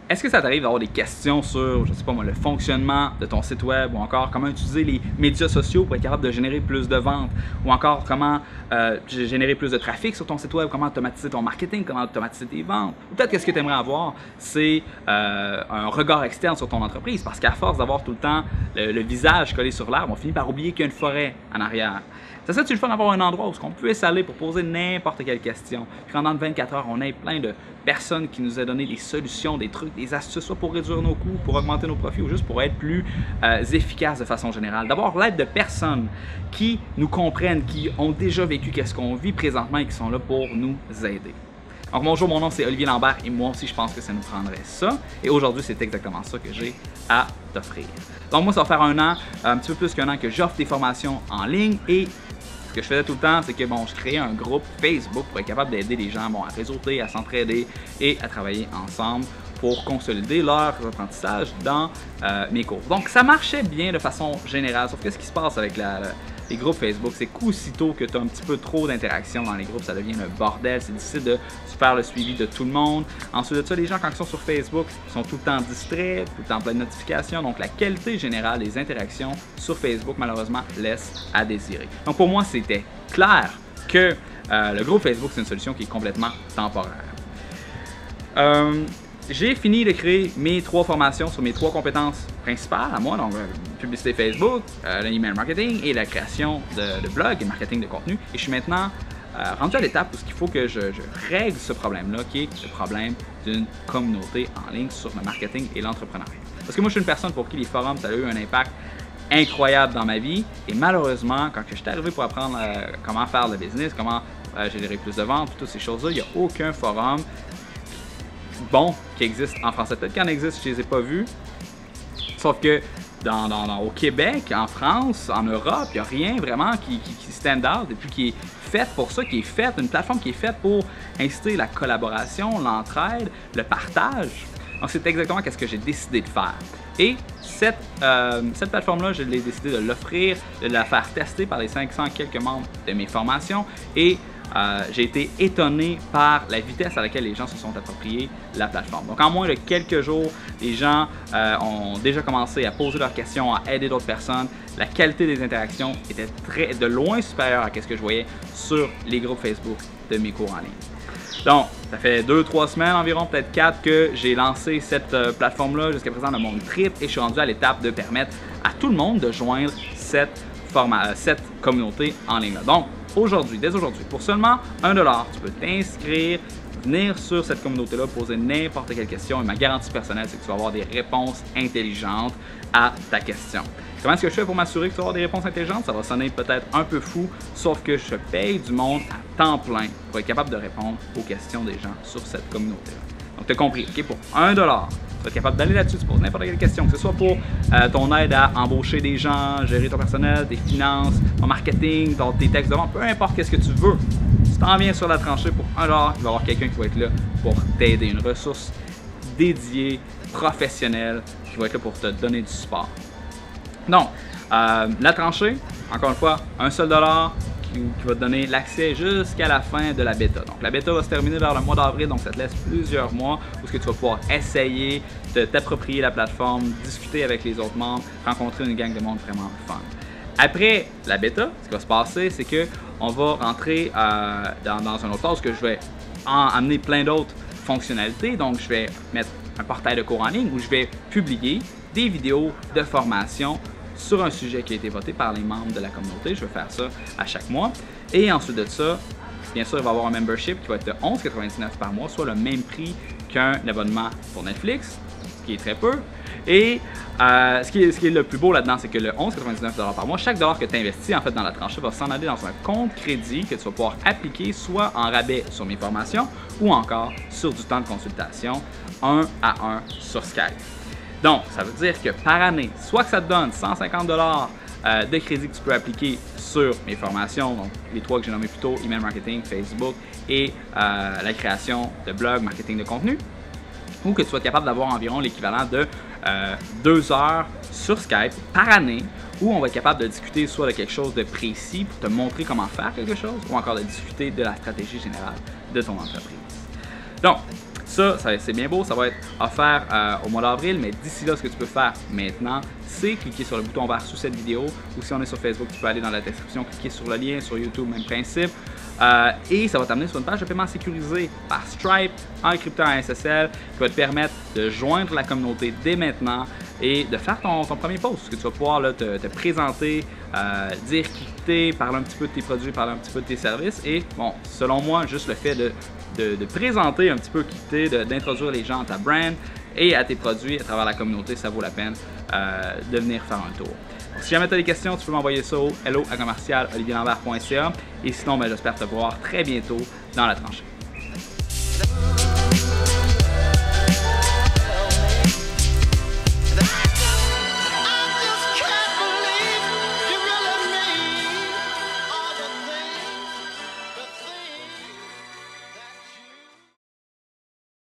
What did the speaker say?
Est-ce que ça t'arrive d'avoir des questions sur, je sais pas moi, le fonctionnement de ton site web ou encore comment utiliser les médias sociaux pour être capable de générer plus de ventes ou encore comment générer plus de trafic sur ton site web, comment automatiser ton marketing, comment automatiser tes ventes? Ou peut-être que ce que tu aimerais avoir, c'est un regard externe sur ton entreprise parce qu'à force d'avoir tout le temps le visage collé sur l'herbe, on finit par oublier qu'il y a une forêt en arrière. Ça serait-tu le fun d'avoir un endroit où on peut s'aller pour poser n'importe quelle question? Puis pendant 24 heures, on a plein de personnes qui nous ont donné des solutions, des trucs, des astuces, soit pour réduire nos coûts, pour augmenter nos profits ou juste pour être plus efficaces de façon générale. D'avoir l'aide de personnes qui nous comprennent, qui ont déjà vécu qu'est-ce qu'on vit présentement et qui sont là pour nous aider. Donc bonjour, mon nom c'est Olivier Lambert et moi aussi je pense que ça nous prendrait ça. Et aujourd'hui c'est exactement ça que j'ai à t'offrir. Donc moi ça va faire un petit peu plus qu'un an que j'offre des formations en ligne et ce que je faisais tout le temps, c'est que je créais un groupe Facebook pour être capable d'aider les gens à réseauter, à s'entraider et à travailler ensemble pour consolider leur apprentissage dans mes cours. Donc ça marchait bien de façon générale, sauf que ce qui se passe avec les groupes Facebook, c'est qu'aussitôt que tu as un petit peu trop d'interactions dans les groupes, ça devient le bordel, c'est difficile de faire le suivi de tout le monde. Ensuite de ça, les gens quand ils sont sur Facebook, ils sont tout le temps distraits, tout le temps plein de notifications, donc la qualité générale des interactions sur Facebook, malheureusement, laisse à désirer. Donc pour moi, c'était clair que le groupe Facebook, c'est une solution qui est complètement temporaire. J'ai fini de créer mes 3 formations sur mes 3 compétences principales à moi, donc publicité Facebook, l'email marketing et la création de blog et marketing de contenu. Et je suis maintenant rendu à l'étape où il faut que je règle ce problème-là, qui est le problème d'une communauté en ligne sur le marketing et l'entrepreneuriat. Parce que moi, je suis une personne pour qui les forums, ça a eu un impact incroyable dans ma vie. Et malheureusement, quand je suis arrivé pour apprendre comment faire le business, comment générer plus de ventes, toutes ces choses-là, il n'y a aucun forum bon qui existe en français. Peut-être qu'il en existe, je ne les ai pas vus. Sauf que au Québec, en France, en Europe, il n'y a rien vraiment qui stand out et puis qui est fait pour ça, une plateforme qui est faite pour inciter la collaboration, l'entraide, le partage. Donc c'est exactement ce que j'ai décidé de faire. Et cette plateforme-là, je l'ai décidé de l'offrir, de la faire tester par les 500 quelques membres de mes formations et j'ai été étonné par la vitesse à laquelle les gens se sont appropriés la plateforme. Donc en moins de quelques jours, les gens ont déjà commencé à poser leurs questions, à aider d'autres personnes. La qualité des interactions était de loin supérieure à ce que je voyais sur les groupes Facebook de mes cours en ligne. Donc, ça fait 2-3 semaines environ, peut-être 4, que j'ai lancé cette plateforme-là. Jusqu'à présent, le monde triple et je suis rendu à l'étape de permettre à tout le monde de joindre cette communauté en ligne-là. Donc, dès aujourd'hui, pour seulement 1 $, tu peux t'inscrire, venir sur cette communauté-là, poser n'importe quelle question et ma garantie personnelle, c'est que tu vas avoir des réponses intelligentes à ta question. Comment est-ce que je fais pour m'assurer que tu vas avoir des réponses intelligentes? Ça va sonner peut-être un peu fou, sauf que je paye du monde à temps plein pour être capable de répondre aux questions des gens sur cette communauté-là. Donc, tu as compris, OK, pour 1 $, tu vas être capable d'aller là-dessus, tu poses n'importe quelle question, que ce soit pour ton aide à embaucher des gens, gérer ton personnel, tes finances, ton marketing, tes textes de vente, peu importe ce que tu veux. Tu t'en viens sur la tranchée pour 1 $, il va y avoir quelqu'un qui va être là pour t'aider, une ressource dédiée, professionnelle, qui va être là pour te donner du support. Donc, la tranchée, encore une fois, un seul dollar qui va te donner l'accès jusqu'à la fin de la bêta. Donc, la bêta va se terminer vers le mois d'avril, donc ça te laisse plusieurs mois où tu vas pouvoir essayer de t'approprier la plateforme, discuter avec les autres membres, rencontrer une gang de monde vraiment fun. Après la bêta, ce qui va se passer, c'est qu'on va rentrer dans un autre phase que je vais amener plein d'autres fonctionnalités. Donc, je vais mettre un portail de cours en ligne où je vais publier des vidéos de formation sur un sujet qui a été voté par les membres de la communauté. Je vais faire ça à chaque mois. Et ensuite de ça, bien sûr, il va y avoir un membership qui va être de 11,99 $ par mois, soit le même prix qu'un abonnement pour Netflix, ce qui est très peu. Et ce qui est le plus beau là-dedans, c'est que le 11,99 $ par mois, chaque dollar que tu investis en fait dans la tranchée va s'en aller dans un compte crédit que tu vas pouvoir appliquer soit en rabais sur mes formations ou encore sur du temps de consultation 1 à 1 sur Skype. Donc, ça veut dire que par année, soit que ça te donne 150 $ de crédit que tu peux appliquer sur mes formations, donc les 3 que j'ai nommés plus tôt, email marketing, Facebook et la création de blog, marketing de contenu, ou que tu sois capable d'avoir environ l'équivalent de 2 heures sur Skype par année, où on va être capable de discuter soit de quelque chose de précis pour te montrer comment faire quelque chose, ou encore de discuter de la stratégie générale de ton entreprise. Donc, Ça c'est bien beau, ça va être offert au mois d'avril, mais d'ici là, ce que tu peux faire maintenant, c'est cliquer sur le bouton vert sous cette vidéo, ou si on est sur Facebook, tu peux aller dans la description, cliquer sur le lien, sur YouTube, même principe. Et ça va t'amener sur une page de paiement sécurisée par Stripe, encryptée en SSL, qui va te permettre de joindre la communauté dès maintenant et de faire ton premier post, que tu vas pouvoir là, te présenter, dire qui t'es, parler un petit peu de tes produits, parler un petit peu de tes services. Et bon, selon moi, juste le fait de présenter un petit peu qui t'es, d'introduire les gens à ta brand et à tes produits à travers la communauté, ça vaut la peine de venir faire un tour. Donc, si jamais tu as des questions, tu peux m'envoyer ça au hello@olivierlambert.ca et sinon, j'espère te voir très bientôt dans la tranchée.